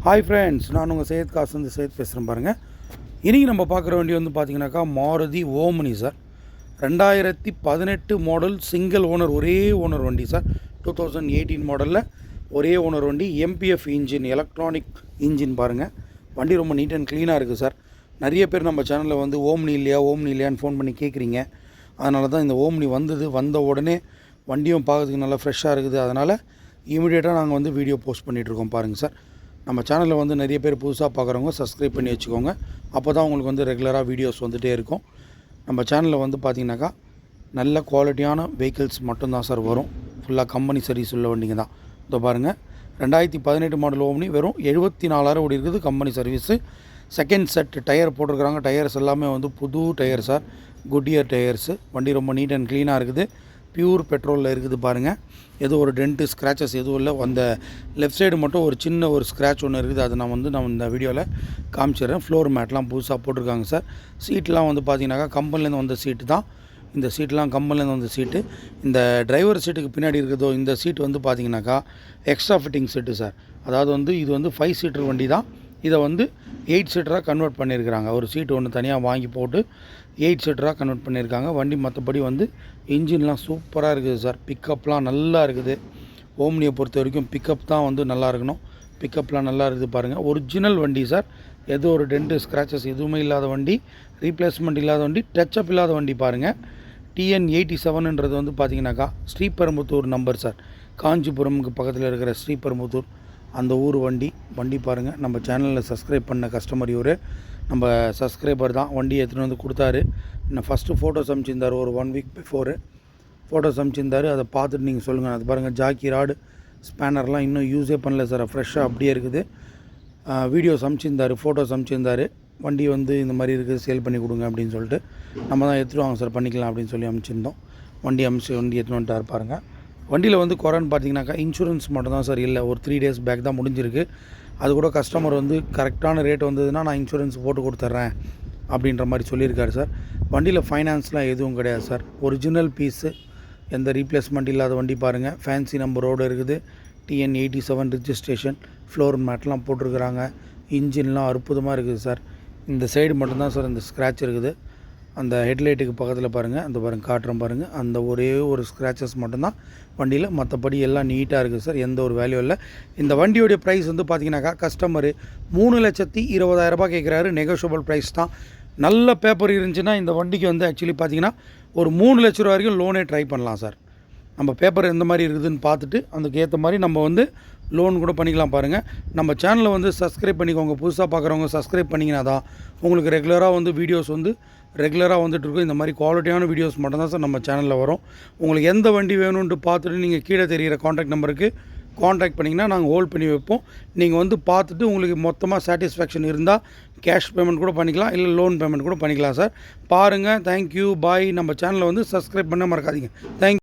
Hi friends, நான் உங்கள் சையத் காசு சையத் பேசுகிறேன் பாருங்கள். இன்றைக்கி நம்ம பார்க்குற வண்டி வந்து பார்த்திங்கனாக்கா Maruti omni sir. 2018 model single owner, ஒரே ஓனர் வண்டி சார். 2018 மாடலில் ஒரே ஓனர் வண்டி. எம்பிஎஃப் இன்ஜின், எலக்ட்ரானிக் இன்ஜின் பாருங்கள். வண்டி ரொம்ப நீட் அண்ட் க்ளீனாக இருக்குது சார். நிறைய பேர் நம்ம சேனலில் வந்து ஓம்னி இல்லையான்னு ஃபோன் பண்ணி கேட்குறீங்க. அதனால தான் இந்த ஓம்னி வந்த உடனே வண்டியும் பார்க்கறதுக்கு நல்லா ஃப்ரெஷ்ஷாக இருக்குது. அதனால் இமீடியட்டாக நாங்கள் வந்து வீடியோ போஸ்ட் பண்ணிகிட்ருக்கோம் பாருங்கள் சார். நம்ம சேனலில் வந்து நிறைய பேர் புதுசாக பார்க்குறவங்க சப்ஸ்கிரைப் பண்ணி வச்சுக்கோங்க. அப்போ தான் உங்களுக்கு வந்து ரெகுலராக வீடியோஸ் வந்துகிட்டே இருக்கும். நம்ம சேனலில் வந்து பார்த்திங்கனாக்கா நல்ல குவாலிட்டியான வெஹிக்கிள்ஸ் மட்டும்தான் சார் வரும். ஃபுல்லாக கம்பெனி சர்வீஸ் உள்ள வண்டிங்க தான். இதோ பாருங்கள், 2018 மாடல் ஓம்னி வெறும் 74,000 ஓடி இருக்குது. Company service. Second set tyre போட்டிருக்கிறாங்க. டயர்ஸ் எல்லாமே வந்து புது டயர் சார், குட்இயர் டயர்ஸு. வண்டி ரொம்ப நீட் அண்ட் க்ளீனாக இருக்குது. பியூர் பெட்ரோலில் இருக்குது பாருங்கள். எதுவும் ஒரு டென்ட்டு ஸ்க்ராச்சஸ் எதுவும் இல்லை. அந்த லெஃப்ட் சைடு மட்டும் ஒரு சின்ன ஒரு ஸ்க்ராட்ச் ஒன்று இருக்குது. அது நான் இந்த வீடியோவில் காமிச்சிடுறேன். ஃப்ளோர் மேட்லாம் புதுசாக போட்டிருக்காங்க சார். சீட்லாம் வந்து பார்த்திங்கனாக்கா கம்பெனிலேருந்து வந்த சீட்டு தான். இந்த சீட்லாம் கம்பெனிலேருந்து வந்த சீட்டு. இந்த டிரைவர் சீட்டுக்கு பின்னாடி இருக்கிறதோ இந்த சீட்டு வந்து பார்த்திங்கனாக்கா எக்ஸ்ட்ரா ஃபிட்டிங் சீட்டு சார். அதாவது வந்து இது வந்து 5 சீட்டர் வண்டி தான். இதை வந்து 8 சீட்டராக கன்வெர்ட் பண்ணியிருக்கிறாங்க. ஒரு சீட்டு ஒன்று தனியாக வாங்கி போட்டு 8 சீட்டராக கன்வெர்ட் பண்ணியிருக்காங்க. வண்டி மற்றபடி வந்து இன்ஜின்லாம் சூப்பராக இருக்குது சார். பிக்கப்லாம் நல்லா இருக்குது. ஓம்னியை பொறுத்த வரைக்கும் பிக்கப் தான் வந்து நல்லா இருக்கணும். பிக்கப்லாம் நல்லா இருக்குது பாருங்கள். ஒரிஜினல் வண்டி சார். எது ஒரு டென்ட்டு ஸ்க்ராச்சஸ் எதுவுமே இல்லாத வண்டி, ரீப்ளேஸ்மெண்ட் இல்லாத வண்டி, டச்சப் இல்லாத வண்டி பாருங்கள். TN 87ன்றது வந்து பார்த்திங்கனாக்கா ஸ்ரீபெரும்புத்தூர் நம்பர் சார். காஞ்சிபுரமுக்கு பக்கத்தில் இருக்கிற ஸ்ரீபெரும்புத்தூர் அந்த ஊர் வண்டி பாருங்கள். நம்ம சேனலில் சப்ஸ்கிரைப் பண்ண கஸ்டமர் இவர், நம்ம சப்ஸ்கிரைபர் தான். வண்டி எடுத்துகிட்டு வந்து கொடுத்தாரு. நான் ஃபஸ்ட்டு ஃபோட்டோஸ் அனுப்பிச்சிருந்தார். ஒரு 1 வீக் பிஃபோரு ஃபோட்டோஸ் அனுப்பிச்சிருந்தார். அதை பார்த்துட்டு நீங்கள் சொல்லுங்கள். அது பாருங்கள், ஜாக்கி ராடு ஸ்பேனர்லாம் இன்னும் யூஸே பண்ணல சார். ஃப்ரெஷ்ஷாக அப்படியே இருக்குது. வீடியோஸ் அனுப்பிச்சிருந்தார், ஃபோட்டோஸ் அனுப்பிச்சிருந்தார். வண்டி வந்து இந்த மாதிரி இருக்குது, சேல் பண்ணி கொடுங்க அப்படின்னு சொல்லிட்டு. நம்ம தான் எடுத்துகிட்டு வாங்க சார், பண்ணிக்கலாம் அப்படின்னு சொல்லி அனுப்பிச்சிருந்தோம். வண்டி எடுத்துகிட்டு வந்துட்டார் பாருங்கள். வண்டியில் வந்து குறைன்னு பார்த்தீங்கன்னாக்கா இன்சூரன்ஸ் மட்டும் தான் சார் இல்லை. ஒரு 3 days பேக் தான் முடிஞ்சிருக்கு. அது கூட கஸ்டமர் வந்து கரெக்டான ரேட் வந்ததுன்னா நான் இன்சூரன்ஸ் போட்டு கொடுத்துட்றேன் அப்படின்ற மாதிரி சொல்லியிருக்காரு சார். வண்டியில் ஃபைனான்ஸ்லாம் எதுவும் கிடையாது சார். ஒரிஜினல் பீஸு, எந்த ரீப்ளேஸ்மெண்ட் இல்லாத வண்டி பாருங்கள். ஃபேன்சி நம்பரோடு இருக்குது. TN 87 registration. ஃப்ளோர் மேட்லாம் போட்டிருக்கிறாங்க. இன்ஜின்லாம் அற்புதமாக இருக்குது சார். இந்த சைடு மட்டும்தான் சார் இந்த ஸ்க்ராட்ச் இருக்குது. அந்த ஹெட்லைட்டுக்கு பக்கத்தில் பாருங்கள், அந்த பாருங்கள் காட்டுறோம் பாருங்கள். அந்த ஒரே ஒரு ஸ்க்ராச்சஸ் மட்டும்தான் வண்டியில். மற்றபடி எல்லாம் நீட்டாக இருக்குது சார். எந்த ஒரு வேல்யூ இல்லை. இந்த வண்டியோடைய ப்ரைஸ் வந்து பார்த்திங்கனாக்கா கஸ்டமரு 3,20,000 கேட்குறாரு. நெகோஷியபிள் ப்ரைஸ் தான். நல்ல பேப்பர் இருந்துச்சுன்னா இந்த வண்டிக்கு வந்து ஆக்சுவலி பார்த்திங்கன்னா ஒரு 3 லட்ச ரூபா வரைக்கும் லோனே ட்ரை பண்ணலாம் சார். நம்ம பேப்பர் எந்த மாதிரி இருக்குதுன்னு பார்த்துட்டு அதுக்கு ஏற்ற மாதிரி நம்ம வந்து லோன் கூட பண்ணிக்கலாம் பாருங்கள். நம்ம சேனலை வந்து சப்ஸ்கிரைப் பண்ணிக்கோங்க. புதுசாக பார்க்குறவங்க சப்ஸ்கிரைப் பண்ணிங்கன்னா தான் உங்களுக்கு ரெகுலராக வந்து வீடியோஸ் வந்து ரெகுலராக வந்துட்டுருக்கும். இந்த மாதிரி குவாலிட்டியான வீடியோஸ் மட்டும்தான் சார் நம்ம சேனலில் வரும். உங்களுக்கு எந்த வண்டி வேணும்ன்ட்டு பார்த்துட்டு நீங்கள் கீழே தெரிகிற காண்டாக்ட் நம்பருக்கு காண்டாக்ட் பண்ணிங்கன்னா நாங்கள் ஹோல்ட் பண்ணி வைப்போம். நீங்கள் வந்து பார்த்துட்டு உங்களுக்கு மொத்தமாக சாட்டிஸ்ஃபேக்ஷன் இருந்தால் கேஷ் பேமெண்ட் கூட பண்ணிக்கலாம், இல்லை லோன் பேமெண்ட் கூட பண்ணிக்கலாம் சார். பாருங்கள். தேங்க்யூ, பாய். நம்ம சேனலை வந்து சப்ஸ்கிரைப் பண்ண மறக்காதீங்க. தேங்க்யூ.